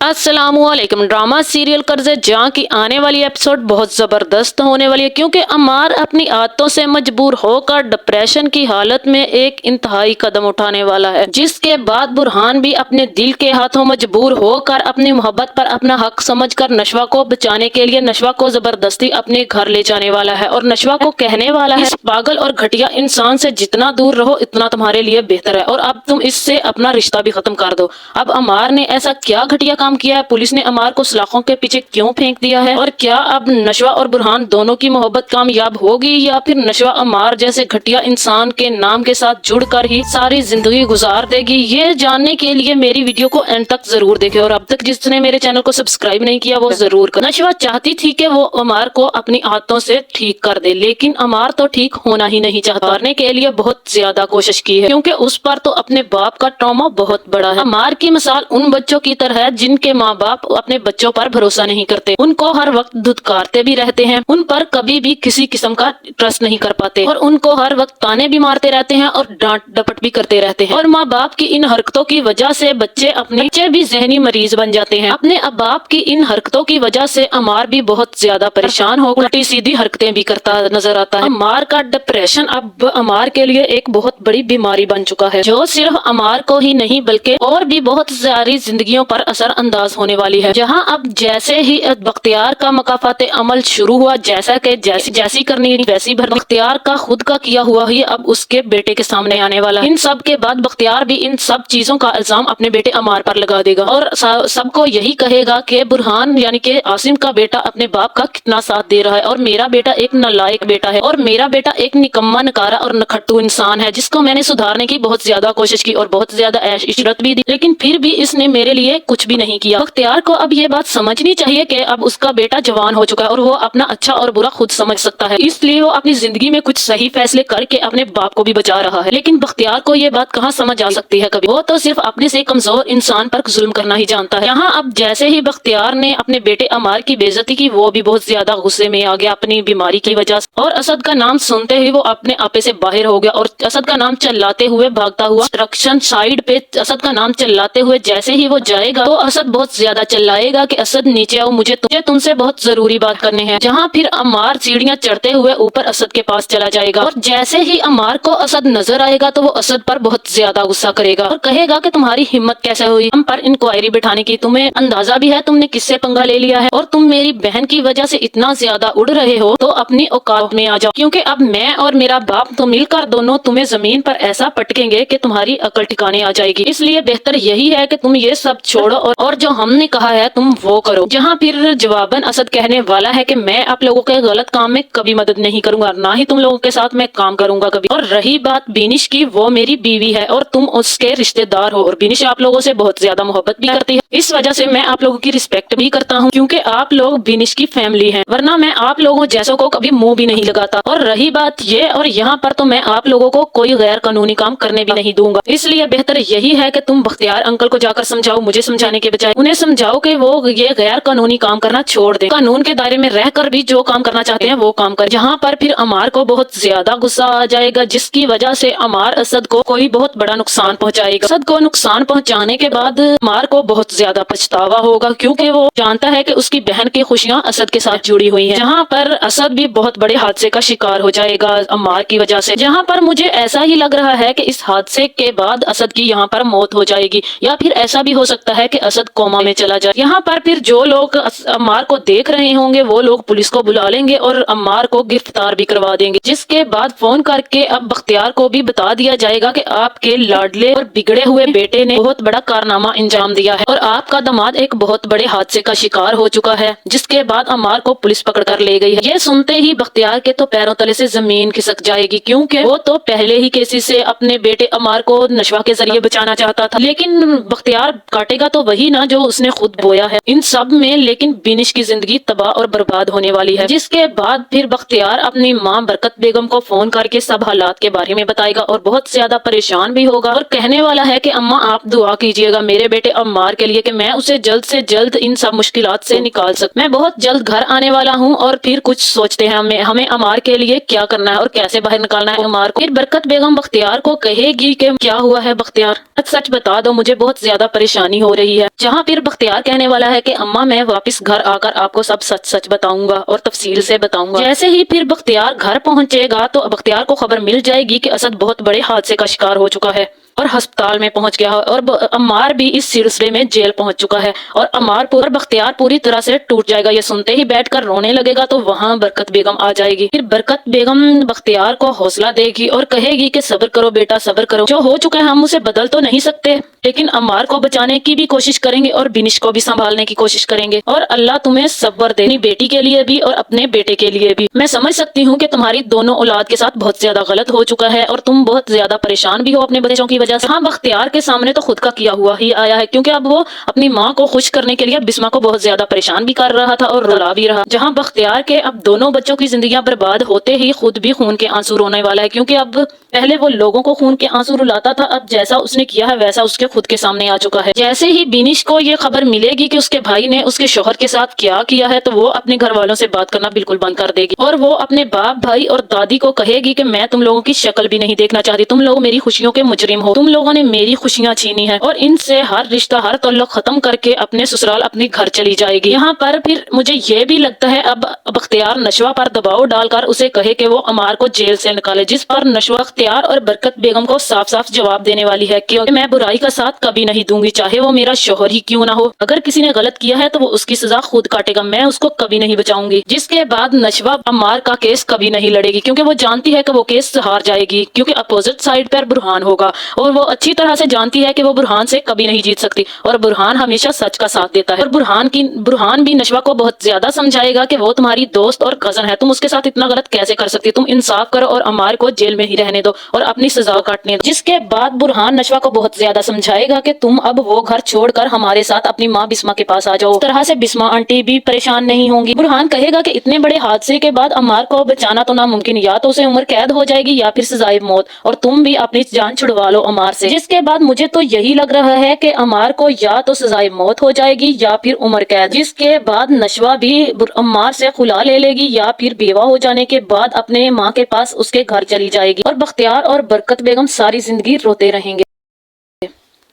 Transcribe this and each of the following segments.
अस्सलाम वालेकुम। Drama serial कर्ज़े जहाँ की आने वाली एपिसोड बहुत ज़बरदस्त होने वाली है, क्योंकि अमार अपनी आदतों से मजबूर होकर डिप्रेशन की हालत में एक इंतहाई कदम उठाने वाला है, जिसके बाद बुरहान भी अपने दिल के हाथों मजबूर होकर अपनी मोहब्बत पर अपना हक समझकर नशवा को बचाने के लिए नशवा को जबरदस्ती अपने घर ले जाने वाला है और नशवा को कहने वाला है, इस पागल और घटिया इंसान से जितना दूर रहो इतना तुम्हारे लिए बेहतर है और अब तुम इससे अपना रिश्ता भी खत्म कर दो। अब अमार ने ऐसा क्या घटिया काम किया है? पुलिस ने अमार को सलाखों के पीछे क्यों फेंक दिया है? और क्या अब नशवा और बुरहान दोनों की मोहब्बत कामयाब होगी या फिर नशवा अमार जैसे घटिया इंसान के नाम के साथ जुड़कर ही सारी जिंदगी गुजार देगी? ये जानने के लिए मेरी वीडियो को एंड तक जरूर देखें और अब तक जिसने मेरे चैनल को सब्सक्राइब नहीं किया वो जरूर कर। नशवा चाहती थी कि वो अमार को अपनी आदतों से ठीक कर दे, लेकिन अमार तो ठीक होना ही नहीं चाहता। करने के लिए बहुत ज्यादा कोशिश की है, क्योंकि उस पर तो अपने बाप का ट्रॉमा बहुत बड़ा है। अमार की मिसाल उन बच्चों की तरह है जिनके माँ बाप अपने बच्चों पर भरोसा नहीं करते, उनको हर वक्त धुतकारते भी रहते हैं, उन पर कभी भी किसी किस्म का ट्रस्ट नहीं कर पाते और उनको हर वक्त ताने भी मारते रहते हैं और डांट डपट भी करते रहते हैं। और माँ बाप की इन हरकतों की वजह से बच्चे भी जहनी मरीज बन जाते हैं। अपने बाप की इन हरकतों की वजह से अमार भी बहुत ज्यादा परेशान हो उल्टी सीधी हरकतें भी करता नजर आता है। अमार का डिप्रेशन अब अमार के लिए एक बहुत बड़ी बीमारी बन चुका है, जो सिर्फ अमार को ही नहीं बल्कि और भी बहुत सारी जिंदगियों पर असर अंदाज होने वाली है। जहां अब जैसे ही बख्तियार का मकाफात अमल शुरू हुआ, जैसा कि जैसी करनी वैसी भर, बख्तियार का खुद का किया हुआ ही अब उसके बेटे के सामने आने वाला है। इन सब के बाद बख्तियार भी इन सब चीजों का इल्जाम अपने बेटे अमार पर लगा देगा और सबको यही कहेगा कि बुरहान यानी कि आसिम का बेटा अपने बाप का कितना साथ दे रहा है और मेरा बेटा एक नालायक बेटा है और मेरा बेटा एक निकम्मा नकारा और नखट्टू इंसान है, जिसको मैंने सुधारने की बहुत ज्यादा कोशिश की और बहुत ज्यादा ऐश इशरत भी दी, लेकिन फिर भी इसने मेरे लिए कुछ भी नहीं किया। बख्तियार को अब ये बात समझनी चाहिए कि अब उसका बेटा जवान हो चुका है और वो अपना अच्छा और बुरा खुद समझ सकता है, इसलिए वो अपनी जिंदगी में कुछ सही फैसले करके अपने बाप को भी बचा रहा है। लेकिन बख्तियार को ये बात कहाँ समझ आ सकती है? कभी वो तो सिर्फ अपने से कमजोर इंसान पर जुल्म करना ही जानता है। यहाँ अब जैसे ही बख्तियार ने अपने बेटे अमार की बेइज्जती की, वो भी बहुत ज्यादा गुस्से में आ गया अपनी बीमारी की वजह से और असद का नाम सुनते ही वो अपने आपे से बाहर हो गया और असद का नाम चिल्लाते हुए भागता हुआ कंस्ट्रक्शन साइड पे असद का नाम चिल्लाते हुए जैसे ही वो जाएगा तो असद बहुत ज्यादा चिल्लाएगा कि असद नीचे आओ, मुझे तुमसे बहुत जरूरी बात करनी है। जहाँ फिर अमार सीढ़ियाँ चढ़ते हुए ऊपर असद के पास चला जाएगा और जैसे ही अमार को असद नजर आएगा तो वो असद पर बहुत ज्यादा गुस्सा करेगा और कहेगा कि तुम्हारी हिम्मत कैसे हुई हम पर इंक्वायरी बिठाने की? तुम्हें अंदाजा भी है तुमने किससे पंगा ले लिया है और तुम मेरी बहन की वजह से इतना ज्यादा उड़ रहे हो, तो अपनी औकात में आ जाओ, क्योंकि अब मैं और मेरा बाप तो मिलकर दोनों तुम्हें जमीन पर ऐसा पटकेंगे कि तुम्हारी अकल ठिकाने आ जाएगी। इसलिए बेहतर यही है कि तुम ये सब छोड़ो और जो हमने कहा है तुम वो करो। जहाँ फिर जवाबन असद कहने वाला है कि मैं आप लोगों के गलत काम में कभी मदद नहीं करूंगा, ना ही तुम लोगों के साथ मैं काम करूंगा कभी। और रही बात बिनिश की, वो मेरी बीवी है और तुम उसके रिश्तेदार हो और बिनिश आप लोगों से बहुत ज्यादा मोहब्बत भी करती है, इस वजह से मैं आप लोगों की रिस्पेक्ट भी करता हूँ, क्योंकि आप लोग बिनिश की फैमिली हैं, वरना मैं आप लोगों जैसों को कभी मुंह भी नहीं लगाता। और रही बात ये, और यहाँ पर तो मैं आप लोगों को कोई गैर कानूनी काम करने भी नहीं दूंगा। इसलिए बेहतर यही है कि तुम बख्तियार अंकल को जाकर समझाओ, मुझे समझाने के बजाय उन्हें समझाओ कि वो ये गैर कानूनी काम करना छोड़ दें, कानून के दायरे में रहकर भी जो काम करना चाहते हैं वो काम करें। जहाँ पर फिर अमार को बहुत ज्यादा गुस्सा आ जाएगा, जिसकी वजह से अमार असद को कोई बहुत बड़ा नुकसान पहुँचाएगा। असद को नुकसान पहुँचाने के बाद अमार को बहुत ज्यादा पछतावा होगा, क्योंकि वो जानता है कि उसकी बहन की खुशियाँ असद के साथ जुड़ी हुई हैं। जहाँ पर असद भी बहुत बड़े हादसे का शिकार हो जाएगा अमार की वजह से। जहाँ पर मुझे ऐसा ही लग रहा है कि इस हादसे के बाद असद की यहाँ पर मौत हो जाएगी, या फिर ऐसा भी हो सकता है कि असद कोमा में चला जाए। यहाँ पर फिर जो लोग अमार को देख रहे होंगे वो लोग पुलिस को बुला लेंगे और अमार को गिरफ्तार भी करवा देंगे, जिसके बाद फोन करके अब बख्तियार को भी बता दिया जाएगा कि आपके लाडले और बिगड़े हुए बेटे ने बहुत बड़ा कारनामा अंजाम दिया है और आपका दामाद एक बहुत बड़े हादसे का शिकार हो चुका है। जिसके बाद अमार को पुलिस पकड़ कर ले गई है। ये सुनते ही बख्तियार के तो पैरों तले से जमीन खिसक जाएगी, क्योंकि वो तो पहले ही केसी से अपने बेटे अमार को नशवा के जरिए बचाना चाहता था, लेकिन बख्तियार काटेगा तो वही ना जो उसने खुद बोया है इन सब में। लेकिन बिनिश की जिंदगी तबाह और बर्बाद होने वाली है। जिसके बाद फिर बख्तियार अपनी माँ बरकत बेगम को फोन करके सब हालात के बारे में बताएगा और बहुत ज्यादा परेशान भी होगा और कहने वाला है कि अम्मा आप दुआ कीजिएगा मेरे बेटे अम्मार के लिए कि मैं उसे जल्द से जल्द इन सब मुश्किलात से निकाल सकूं। मैं बहुत जल्द घर आने वाला हूँ और फिर कुछ सोचते हैं हमें अम्मार के लिए क्या करना है और कैसे बाहर निकालना है अम्मार को। फिर बरकत बेगम बख्तियार को कहेगी कि क्या हुआ है बख्तियार, सच बता दो, मुझे बहुत ज्यादा परेशानी हो रही है। جہاں پھر بختیار کہنے والا ہے کہ اماں میں واپس گھر آ کر آپ کو سب سچ سچ بتاؤں گا اور تفصیل سے بتاؤں گا۔ جیسے ہی پھر بختیار گھر پہنچے گا تو بختیار کو خبر مل جائے گی کہ اسد بہت بڑے حادثے کا شکار ہو چکا ہے اور ہسپتال میں پہنچ گیا ہے، اور عمار بھی اس سلسلے میں جیل پہنچ چکا ہے، اور بختیار پوری طرح سے ٹوٹ جائے گا۔ یہ سنتے ہی بیٹھ کر رونے لگے گا تو وہاں برکت بیگم آ جائے گی۔ پھر برکت بیگم بختیار کو حوصلہ دے گی اور کہے گی کہ صبر کرو بیٹا، صبر کرو، جو ہو چکا ہے ہم اسے بدل تو نہیں سکتے، لیکن عمار کو بچانے کی بھی کوشش کریں گے اور بنش کو بھی سنبھالنے کی کوشش کریں گے، اور اللہ تمہیں صبر دے، اپنی بیٹی کے لیے بھی اور اپنے بیٹے کے لیے بھی۔ میں سمجھ سکتی ہوں کہ تمہاری دونوں اولاد کے ساتھ بہت زیادہ غلط ہو چکا ہے اور تم بہت زیادہ پریشان بھی ہو اپنے بچوں کی وجہ سے۔ ہاں، بختیار کے سامنے تو خود کا کیا ہوا ہی آیا ہے، کیونکہ اب وہ اپنی ماں کو خوش کرنے کے لیے بسما کو بہت زیادہ پریشان بھی کر رہا تھا اور رلا بھی رہا۔ جہاں بختیار کے اب دونوں بچوں کی زندگیاں برباد ہوتے ہی خود بھی خون کے آنسو رونے والا ہے، کیونکہ اب پہلے وہ لوگوں کو خون کے آنسو رلاتا تھا، اب جیسا اس نے کیا ہے ویسا اس کے خود کے سامنے آ چکا ہے۔ جیسے ہی بینش کو یہ خبر ملے گی کہ اس کے بھائی نے اس کے شوہر کے ساتھ کیا ہے تو وہ اپنے گھر والوں سے بات کرنا بالکل بند کر دے گی، اور وہ اپنے باپ، بھائی اور دادی کو کہے گی کہ میں تم لوگوں کی شکل بھی نہیں دیکھنا چاہتی، تم لوگ میری خوشیوں کے مجرم ہو، تم لوگوں نے میری خوشیاں چھینی ہے، اور ان سے ہر رشتہ، ہر تعلق ختم کر کے اپنے سسرال، اپنے گھر چلی جائے گی۔ یہاں پر پھر مجھے یہ بھی لگتا ہے اب بختیار نشوہ پر دباؤ ڈال کر اسے کہے کہ وہ عمار کو جیل سے نکالے، جس پر نشوہ بختیار اور برکت بیگم کو صاف صاف جواب دینے والی ہے کہ میں برائی کا ساتھ کبھی نہیں دوں گی، چاہے وہ میرا شوہر ہی کیوں نہ ہو، اگر کسی نے غلط کیا ہے تو وہ اس کی سزا خود کاٹے گا، میں اس کو کبھی نہیں بچاؤں گی۔ جس کے بعد نشوہ عمار کا کیس کبھی نہیں لڑے گی، کیونکہ وہ جانتی ہے کہ وہ کیس ہار جائے گی، کیونکہ اپوزٹ سائڈ پر برہان ہوگا، اور وہ اچھی طرح سے جانتی ہے کہ وہ برہان سے کبھی نہیں جیت سکتی، اور برہان ہمیشہ سچ کا ساتھ دیتا ہے، اور برہان بھی نشوہ کو بہت زیادہ سمجھائے گا کہ وہ تمہاری دوست اور کزن ہے، تم اس کے ساتھ اتنا غلط کیسے کر سکتی، تم انصاف کرو اور عمار کو جیل میں ہی رہنے دو اور اپنی سزا کاٹنے دو۔ جس کے بعد برہان نشوہ کو بہت زیادہ سمجھائے گا کہ تم اب وہ گھر چھوڑ کر ہمارے ساتھ اپنی ماں بسما کے پاس آ جاؤ، اس طرح سے بسما آنٹی بھی پریشان نہیں ہوں گی۔ برہان کہے گا کہ اتنے بڑے حادثے کے بعد عمار کو بچانا تو ناممکن، یا تو اسے عمر قید ہو جائے گی یا پھر سزائے موت، اور تم بھی اپنی جان چھڑوا لو عمار سے۔ جس کے بعد مجھے تو یہی لگ رہا ہے کہ عمار کو یا تو سزائے موت ہو جائے گی یا پھر عمر قید۔ جس کے بعد نشوہ بھی عمار سے خلا لے لے گی یا پھر بیوہ ہو جانے کے بعد اپنے ماں کے پاس اس کے گھر چلی جائے گی، اور بختیار اور برکت بیگم ساری زندگی روتے رہیں گے۔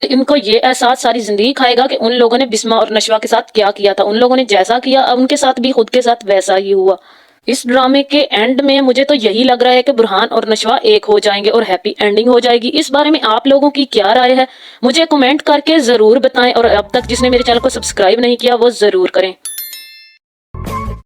ان کو یہ احساس ساری زندگی کھائے گا کہ ان لوگوں نے بسما اور نشوہ کے ساتھ کیا تھا، ان لوگوں نے جیسا کیا ان کے ساتھ بھی خود کے ساتھ ویسا ہی ہوا۔ اس ڈرامے کے اینڈ میں مجھے تو یہی لگ رہا ہے کہ برہان اور نشوہ ایک ہو جائیں گے اور ہیپی اینڈنگ ہو جائے گی۔ اس بارے میں آپ لوگوں کی کیا رائے ہے؟ مجھے کمنٹ کر کے ضرور بتائیں، اور اب تک جس نے میرے چینل کو سبسکرائب نہیں کیا وہ ضرور کریں۔